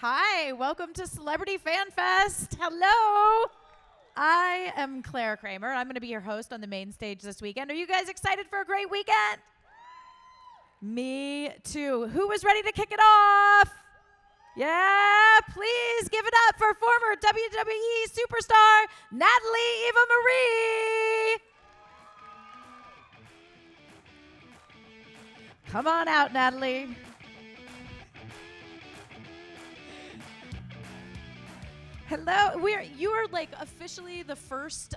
Hi, welcome to Celebrity Fan Fest. Hello. I am Claire Kramer. I'm going to be your host on the main stage this weekend. Are you guys excited for a great weekend? Me too. Who is ready to kick it off? Yeah, please give it up for former WWE superstar Natalie Eva Marie. Come on out, Natalie. Hello, you are like officially the first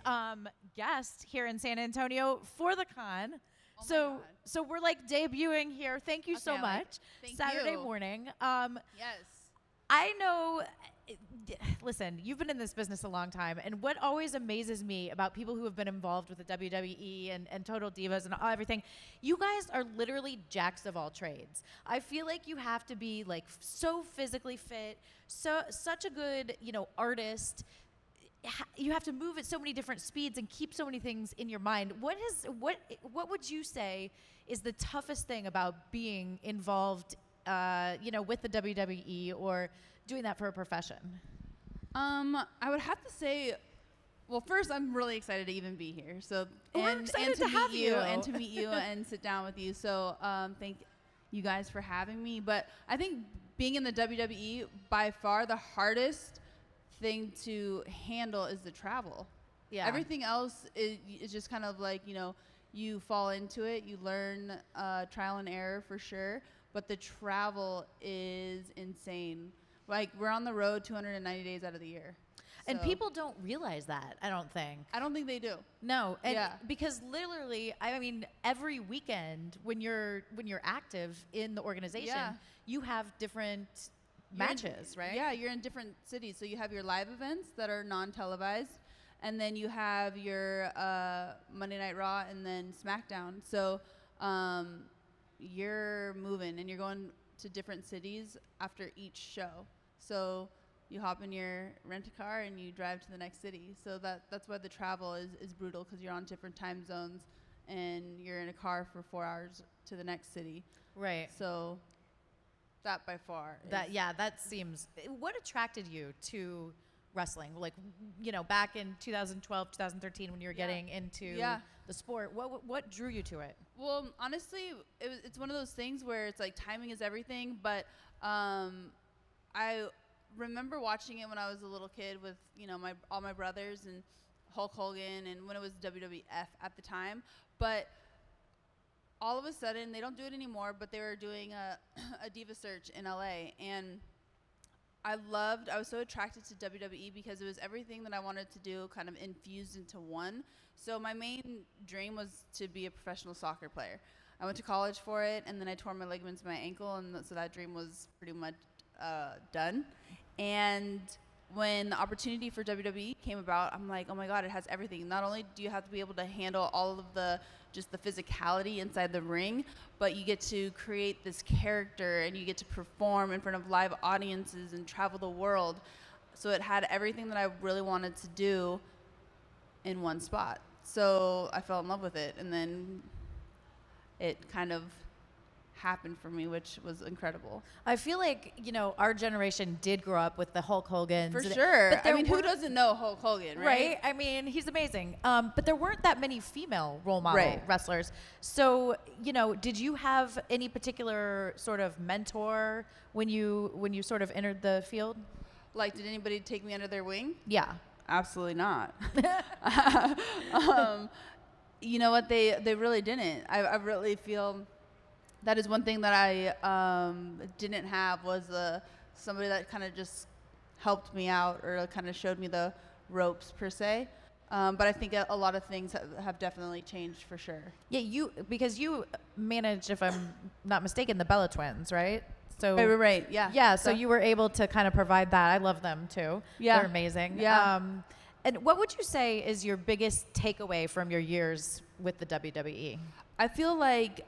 guest here in San Antonio for the con. So we're like debuting here. Thank you so much. Thank Saturday you. morning. Yes. I know. Listen, you've been in this business a long time, and what always amazes me about people who have been involved with the WWE and Total Divas and everything, you guys are literally jacks of all trades. I feel like you have to be like so physically fit, such a good artist. You have to move at so many different speeds and keep so many things in your mind. What would you say is the toughest thing about being involved, with the WWE or doing that for a profession? I would have to say, well, first, I'm really excited to even be here. So, We're excited to have you. and to meet you and sit down with you. So, thank you guys for having me. But I think being in the WWE, by far the hardest thing to handle is the travel. Yeah. Everything else is just kind of like, you fall into it, you learn trial and error for sure. But the travel is insane. Like, we're on the road 290 days out of the year. And So- people don't realize that, I don't think. I don't think they do. No, and Yeah. because literally, I mean, every weekend when you're active in the organization, Yeah. you have different You're in- matches, right? Yeah, you're in different cities. So you have your live events that are non-televised, and then you have your Monday Night Raw and then SmackDown. So you're moving and you're going to different cities after each show. So you hop in your rent-a-car and you drive to the next city. So that's why the travel is brutal, because you're on different time zones and you're in a car for 4 hours to the next city. Right. So that by far That seems. What attracted you to wrestling? Like, back in 2012, 2013, when you were getting into Yeah. the sport, what drew you to it? Well, honestly, it's one of those things where it's like timing is everything. But I remember watching it when I was a little kid with all my brothers and Hulk Hogan, and when it was WWF at the time. But all of a sudden, they don't do it anymore. But they were doing a diva search in LA, and I was so attracted to WWE because it was everything that I wanted to do kind of infused into one. So my main dream was to be a professional soccer player. I went to college for it, and then I tore my ligaments in my ankle, and so that dream was pretty much done. And when the opportunity for WWE came about, I'm like, oh my God, it has everything. Not only do you have to be able to handle all of the physicality inside the ring, but you get to create this character and you get to perform in front of live audiences and travel the world. So it had everything that I really wanted to do in one spot. So I fell in love with it, and then it kind of happened for me, which was incredible. I feel like, our generation did grow up with the Hulk Hogan's. For sure. But I mean, who doesn't know Hulk Hogan, right? Right? I mean, he's amazing. But there weren't that many female role model wrestlers. So, did you have any particular sort of mentor when you sort of entered the field? Like, did anybody take me under their wing? Yeah. Absolutely not. You know what? They really didn't. I really feel that is one thing that I didn't have, was somebody that kind of just helped me out or kind of showed me the ropes per se. But I think a lot of things have definitely changed for sure. Yeah, because you managed, if I'm not mistaken, the Bella Twins, right? So Right. Yeah. Yeah, so you were able to kind of provide that. I love them too. Yeah. They're amazing. Yeah. And what would you say is your biggest takeaway from your years with the WWE? I feel like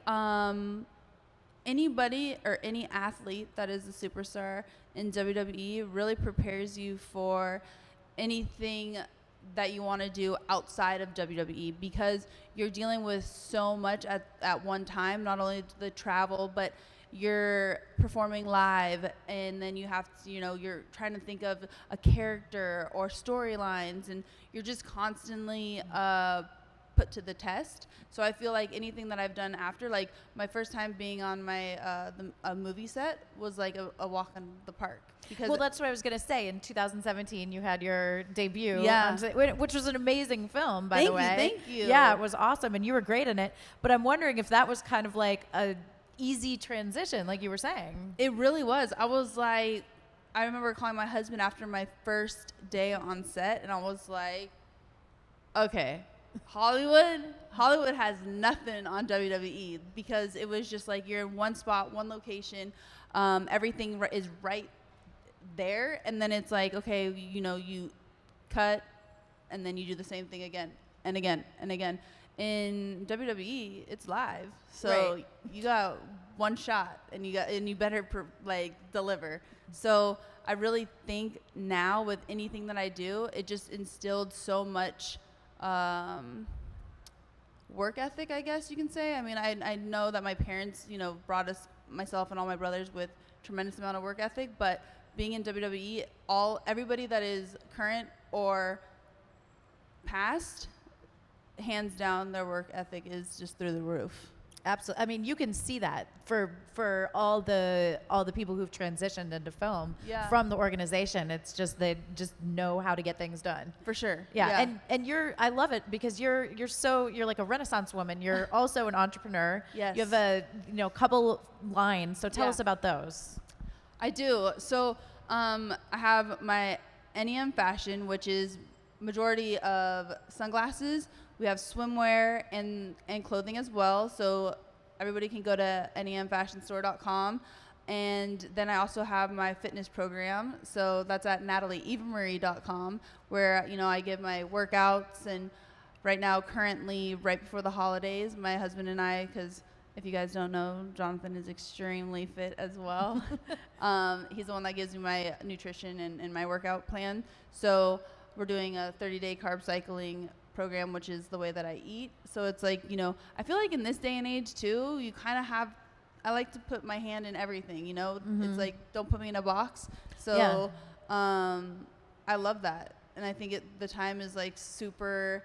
anybody or any athlete that is a superstar in WWE really prepares you for anything that you want to do outside of WWE, because you're dealing with so much at one time, not only the travel, but you're performing live, and then you have to, you're trying to think of a character or storylines, and you're just constantly put to the test. So I feel like anything that I've done after, like my first time being on my a movie set was like a walk in the park. Because well, that's what I was gonna say. In 2017, you had your debut, Yeah. which was an amazing film, by the way. Thank you. Yeah, it was awesome, and you were great in it. But I'm wondering if that was kind of like a easy transition, like you were saying. It really was. I was like, I remember calling my husband after my first day on set, and I was like, okay, Hollywood has nothing on WWE, because it was just like you're in one spot, one location, everything is right there, and then it's like, okay, you cut, and then you do the same thing again and again and again. In WWE, it's live, so Right. you got one shot, and you better deliver. So I really think now with anything that I do, it just instilled so much work ethic, I guess you can say. I mean, I know that my parents, brought myself and all my brothers with tremendous amount of work ethic, but being in WWE, everybody that is current or past, hands down, their work ethic is just through the roof. Absolutely. I mean, you can see that for all the people who've transitioned into film from the organization. It's just they just know how to get things done. For sure. Yeah. And I love it because you're like a Renaissance woman. You're also an entrepreneur. Yes. You have a couple lines. So tell Yeah. us about those. I do. So I have my NEM fashion, which is majority of sunglasses. We have swimwear and clothing as well. So everybody can go to nemfashionstore.com. And then I also have my fitness program. So that's at natalieevamarie.com, where, I give my workouts. And right now, currently, right before the holidays, my husband and I, because if you guys don't know, Jonathan is extremely fit as well. He's the one that gives me my nutrition and my workout plan. So we're doing a 30-day carb cycling program, which is the way that I eat. So it's like, I feel like in this day and age too, you kind of have, I like to put my hand in everything, Mm-hmm. It's like, don't put me in a box. So I love that. And I think the time is like super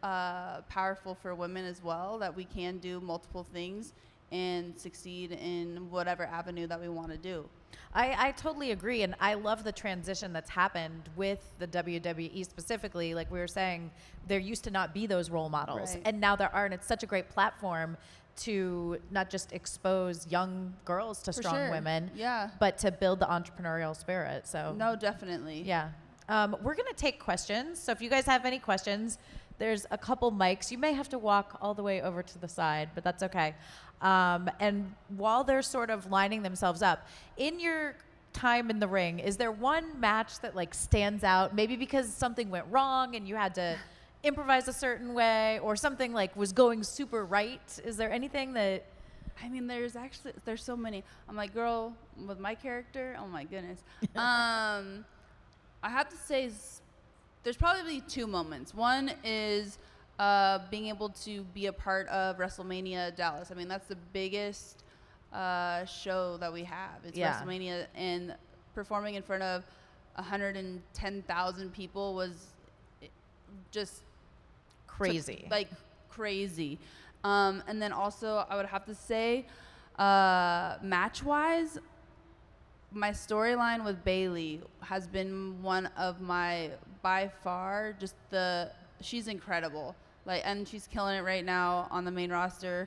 powerful for women as well, that we can do multiple things and succeed in whatever avenue that we want to do. I totally agree, and I love the transition that's happened with the WWE specifically. Like we were saying, there used to not be those role models, Right. and now there are, and it's such a great platform to not just expose young girls to For strong sure. women, Yeah. but to build the entrepreneurial spirit. So No, definitely. yeah. We're going to take questions. So if you guys have any questions, there's a couple mics. You may have to walk all the way over to the side, but that's okay. And while they're sort of lining themselves up, in your time in the ring, is there one match that like stands out? Maybe because something went wrong and you had to improvise a certain way, or something like was going super right? Is there anything that... I mean, there's so many. I'm like, girl, with my character, oh my goodness. I have to say, there's probably two moments. One is being able to be a part of WrestleMania Dallas. I mean, that's the biggest show that we have. It's WrestleMania, and performing in front of 110,000 people was just Crazy. Crazy. And then also, I would have to say, match-wise, my storyline with Bailey has been one of my, by far, she's incredible. And she's killing it right now on the main roster.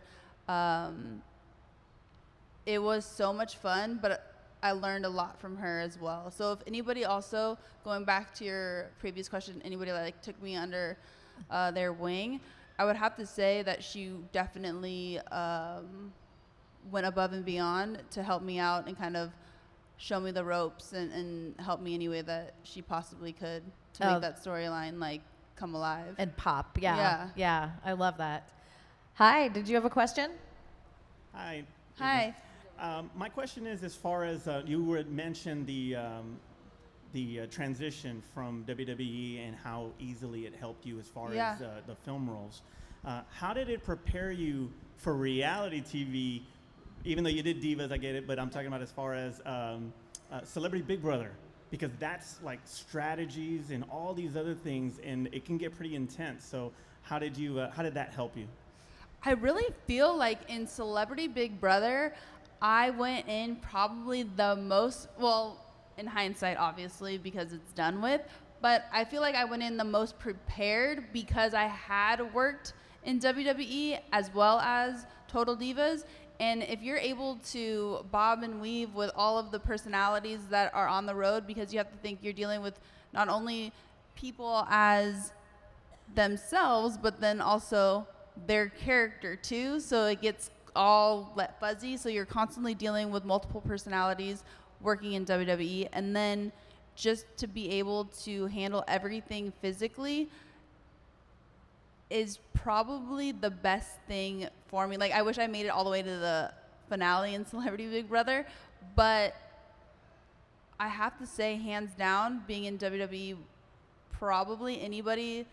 It was so much fun, but I learned a lot from her as well. So if anybody also, going back to your previous question, anybody took me under their wing, I would have to say that she definitely went above and beyond to help me out and kind of show me the ropes and help me any way that she possibly could to make that storyline come alive. And pop. Yeah. I love that. Hi, did you have a question? Hi. Hi. My question is, as far as you had mentioned the transition from WWE and how easily it helped you as far as the film roles. How did it prepare you for reality TV even though you did Divas, I get it, but I'm talking about as far as Celebrity Big Brother, because that's like strategies and all these other things, and it can get pretty intense. So how did that help you? I really feel like in Celebrity Big Brother, I went in probably the most, well, in hindsight, obviously, because it's done with, but I feel like I went in the most prepared because I had worked in WWE as well as Total Divas. And if you're able to bob and weave with all of the personalities that are on the road, because you have to think you're dealing with not only people as themselves, but then also their character too. So it gets all fuzzy. So you're constantly dealing with multiple personalities working in WWE. And then just to be able to handle everything physically is probably the best thing for me. Like, I wish I made it all the way to the finale in Celebrity Big Brother, but I have to say, hands down, being in WWE, probably anybody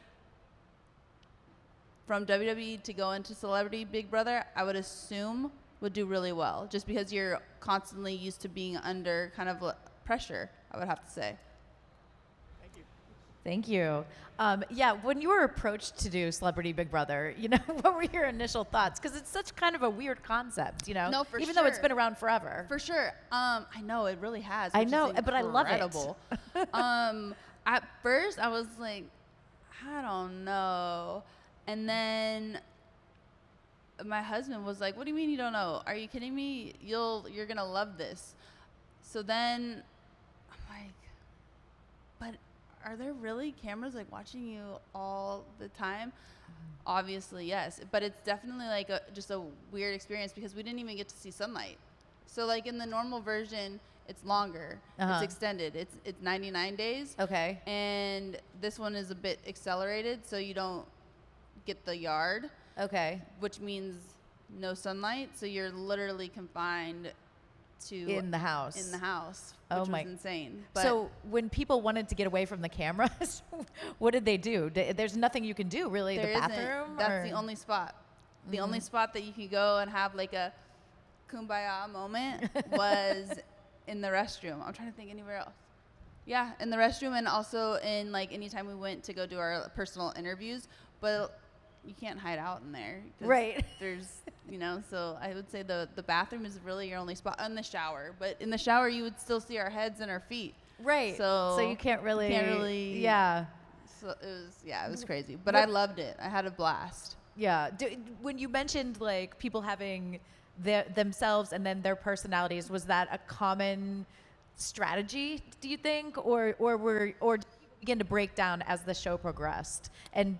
from WWE to go into Celebrity Big Brother, I would assume would do really well, just because you're constantly used to being under kind of pressure, I would have to say. Thank you. Yeah, when you were approached to do Celebrity Big Brother, you know, what were your initial thoughts? Because it's such kind of a weird concept, you know? No, for Even sure. though it's been around forever. For sure. I know, it really has. I which is know, but I love it. incredible. At first, I was like, I don't know. And then my husband was like, what do you mean you don't know? Are you kidding me? You're going to love this. So then I'm like, but are there really cameras like watching you all the time? Obviously, yes. But it's definitely like just a weird experience because we didn't even get to see sunlight. So like in the normal version, it's longer. It's extended. It's 99 days. Okay. And this one is a bit accelerated, so you don't get the yard. Okay. Which means no sunlight. So you're literally confined to In the house. In the house, Oh which my- was insane. But So when people wanted to get away from the cameras, what did they do? There's nothing you can do, really. there The isn't. bathroom? That's or- the only spot. The only spot that you can go and have like a kumbaya moment was in the restroom. I'm trying to think anywhere else. Yeah, in the restroom, and also in like anytime we went to go do our personal interviews, but you can't hide out in there. 'Cause Right. There's, you know, so I would say the bathroom is really your only spot, and the shower. But in the shower, you would still see our heads and our feet. Right. So you can't really. Yeah. So it was crazy. But I loved it. I had a blast. Yeah. When you mentioned like people having themselves and then their personalities, was that a common strategy, do you think, or did you begin to break down as the show progressed and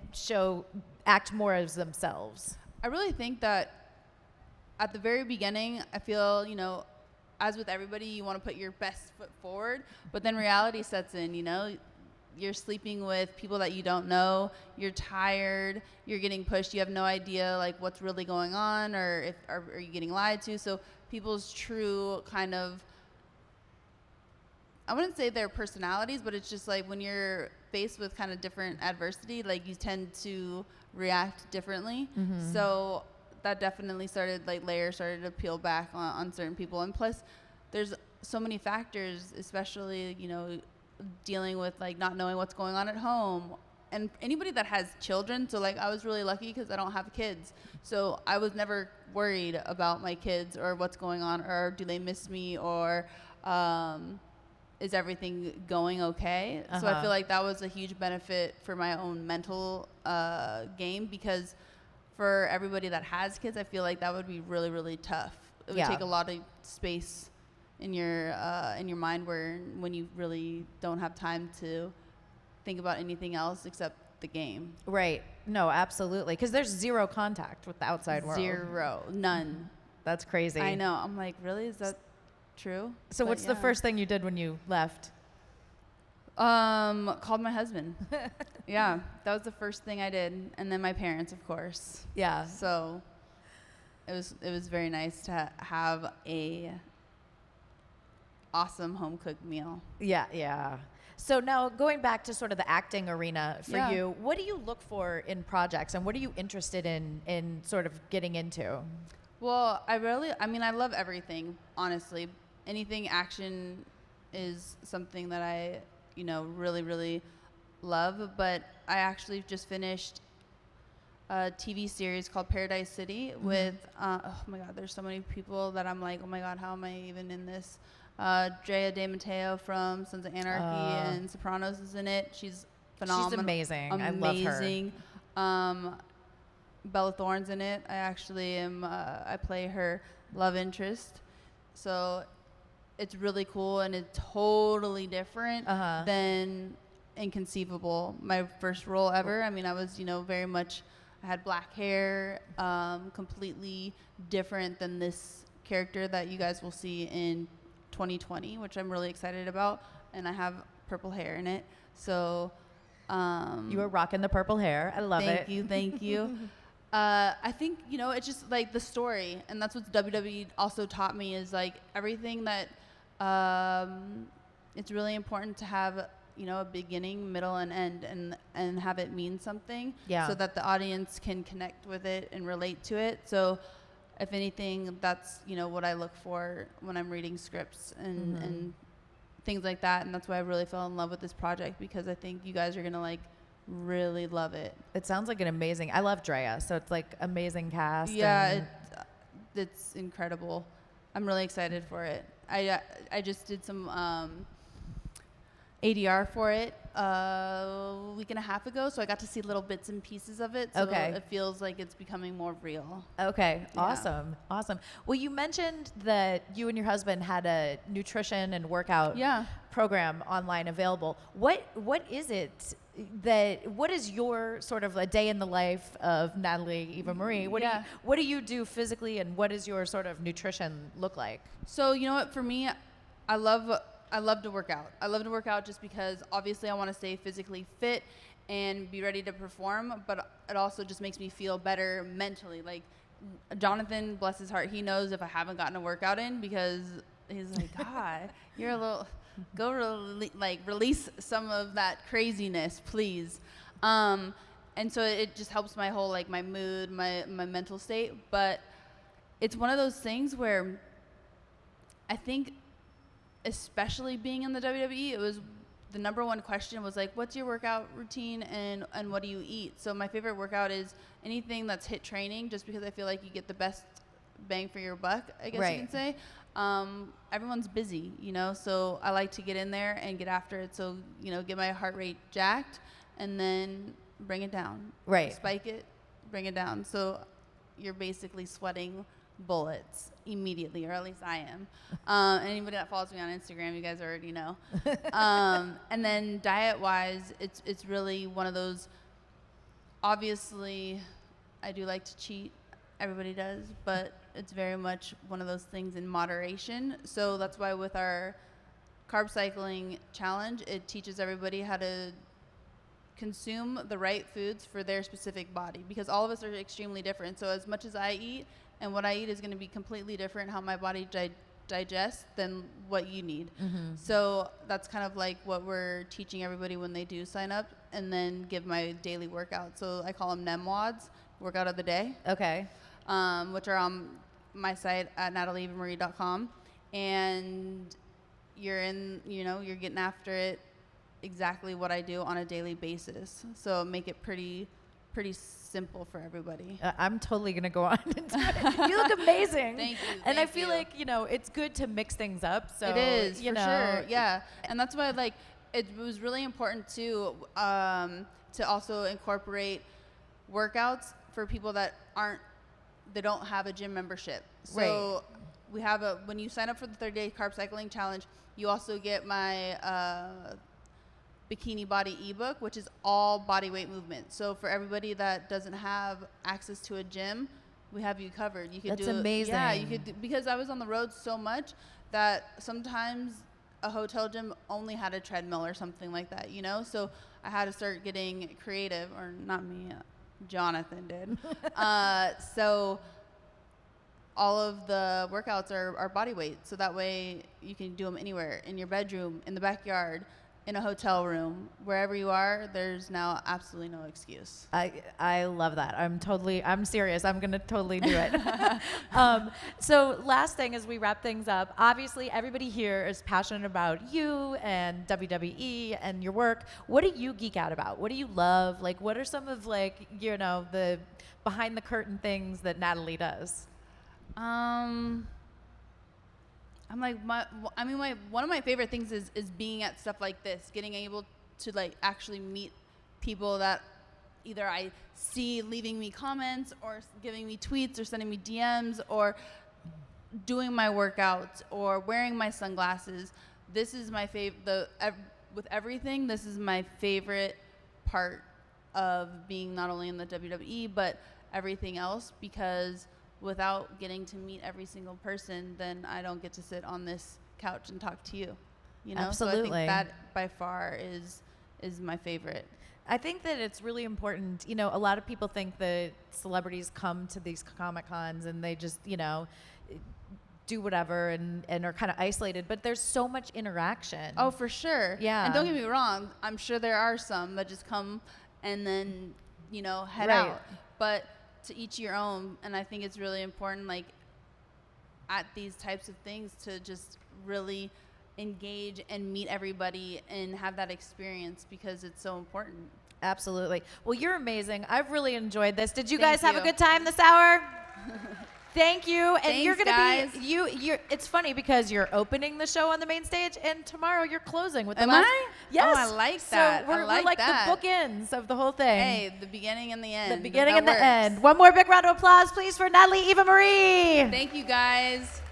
act more as themselves? I really think that at the very beginning, I feel, you know, as with everybody, you want to put your best foot forward, but then reality sets in, you know. You're sleeping with people that you don't know, you're tired, you're getting pushed, you have no idea like what's really going on, or are you getting lied to. So people's true kind of, I wouldn't say their personalities, but it's just like when you're faced with kind of different adversity, like you tend to react differently. So that definitely layers started to peel back on certain people. And plus there's so many factors, especially, you know, dealing with like not knowing what's going on at home, and anybody that has children. So like I was really lucky because I don't have kids, so I was never worried about my kids or what's going on, or do they miss me, or is everything going okay. So I feel like that was a huge benefit for my own mental game, because for everybody that has kids, I feel like that would be really, really tough. It would take a lot of space in your mind when you really don't have time to think about anything else except the game. Right. No, absolutely. Because there's zero contact with the outside world. Zero. None. That's crazy. I know. I'm like, really? Is that true? So But what's the first thing you did when you left? Called my husband. Yeah, that was the first thing I did, and then my parents, of course. Yeah. So it was very nice to have a awesome home cooked meal. Yeah, yeah. So now going back to sort of the acting arena for you, what do you look for in projects, and what are you interested in sort of getting into? Well, I mean, I love everything, honestly. Anything action is something that I, really, really love. But I actually just finished a TV series called Paradise City with, oh my God, there's so many people that I'm like, oh my God, how am I even in this? Drea De Matteo from Sons of Anarchy and Sopranos is in it. She's phenomenal. She's amazing. I love her. Amazing. Bella Thorne's in it. I actually am, I play her love interest. So it's really cool, and it's totally different than Inconceivable, my first role ever. I mean, I was, very much, I had black hair, completely different than this character that you guys will see in 2020, which I'm really excited about. And I have purple hair in it. So you were rocking the purple hair. I love it. Thank you. I think, it's just like the story, and that's what WWE also taught me is like everything that it's really important to have, a beginning, middle, and end, and have it mean something, so that the audience can connect with it and relate to it. So if anything, that's, what I look for when I'm reading scripts and things like that. And that's why I really fell in love with this project, because I think you guys are going to like really love it. It sounds like an amazing, I love Drea, so it's like amazing cast. Yeah, it's incredible. I'm really excited for it. I just did some ADR for it a week and a half ago, so I got to see little bits and pieces of it. So it feels like it's becoming more real. Okay, Yeah. awesome. Well, you mentioned that you and your husband had a nutrition and workout program online available. What is it what is your sort of a day in the life of Natalie Eva Marie? What do you do physically, and what does your sort of nutrition look like? So, you know what, for me, I love to work out. I love to work out just because obviously I want to stay physically fit and be ready to perform, but it also just makes me feel better mentally. Like Jonathan, bless his heart, he knows if I haven't gotten a workout in, because he's like, God, you're a little, release some of that craziness, please. And so it just helps my whole, like my mood, my mental state. But it's one of those things where I think, especially being in the WWE, it was the number one question was like, what's your workout routine and what do you eat? So my favorite workout is anything that's HIIT training, just because I feel like you get the best bang for your buck, I guess you can say. Everyone's busy, so I like to get in there and get after it. So, get my heart rate jacked and then bring it down. Right. Spike it, bring it down. So you're basically sweating bullets immediately, or at least I am. Anybody that follows me on Instagram, you guys already know. And then diet-wise, it's really one of those, obviously, I do like to cheat. Everybody does, but it's very much one of those things in moderation. So that's why with our carb cycling challenge, it teaches everybody how to consume the right foods for their specific body, because all of us are extremely different. So as much as I eat, and what I eat is going to be completely different how my body digests than what you need. So that's kind of like what we're teaching everybody when they do sign up, and then give my daily workout. So I call them NEMWODs, workout of the day. Okay. Which are on my site at natalievamarie.com. And you're getting after it exactly what I do on a daily basis. So make it pretty simple for everybody. I'm totally going to go on and do it. You look amazing. Thank you. And I feel like, it's good to mix things up. So it is, for sure. Yeah. And that's why, like, it was really important to also incorporate workouts for people that they don't have a gym membership. So we have when you sign up for the 30-day carb cycling challenge, you also get my Bikini Body ebook, which is all body weight movement. So for everybody that doesn't have access to a gym, we have you covered. You could That's do amazing. Yeah, you could because I was on the road so much that sometimes a hotel gym only had a treadmill or something like that, So I had to start getting creative, or not me, Jonathan did. So all of the workouts are body weight, so that way you can do them anywhere, in your bedroom, in the backyard, in a hotel room, wherever you are, there's now absolutely no excuse. I love that. I'm serious. I'm going to totally do it. So last thing as we wrap things up, obviously everybody here is passionate about you and WWE and your work. What do you geek out about? What do you love? Like, what are some of like, you know, the behind the curtain things that Natalie does? I'm like one of my favorite things is being at stuff like this, getting able to like actually meet people that either I see leaving me comments or giving me tweets or sending me DMs or doing my workouts or wearing my sunglasses. This is my with everything. This is my favorite part of being not only in the WWE but everything else, because without getting to meet every single person, then I don't get to sit on this couch and talk to you. You know, Absolutely. So I think that by far is my favorite. I think that it's really important. You know, a lot of people think that celebrities come to these Comic Cons and they just, you know, do whatever and are kind of isolated, but there's so much interaction. Oh, for sure. Yeah. And don't get me wrong, I'm sure there are some that just come and then, you know, head Right. out. But to each your own, and I think it's really important, like, at these types of things to just really engage and meet everybody and have that experience, because it's so important. Absolutely. Well, you're amazing. I've really enjoyed this. Did you Thank guys have a you. good time this hour? Thank you. And you're Thanks, gonna guys. be you're it's funny because you're opening the show on the main stage and tomorrow you're closing with the Am last. I? Yes. Oh, I like that. So we're I like like that. the bookends of the whole thing. Hey, the beginning and the end. The beginning That and the works. end. One more big round of applause, please, for Natalie Eva Marie. Thank you, guys.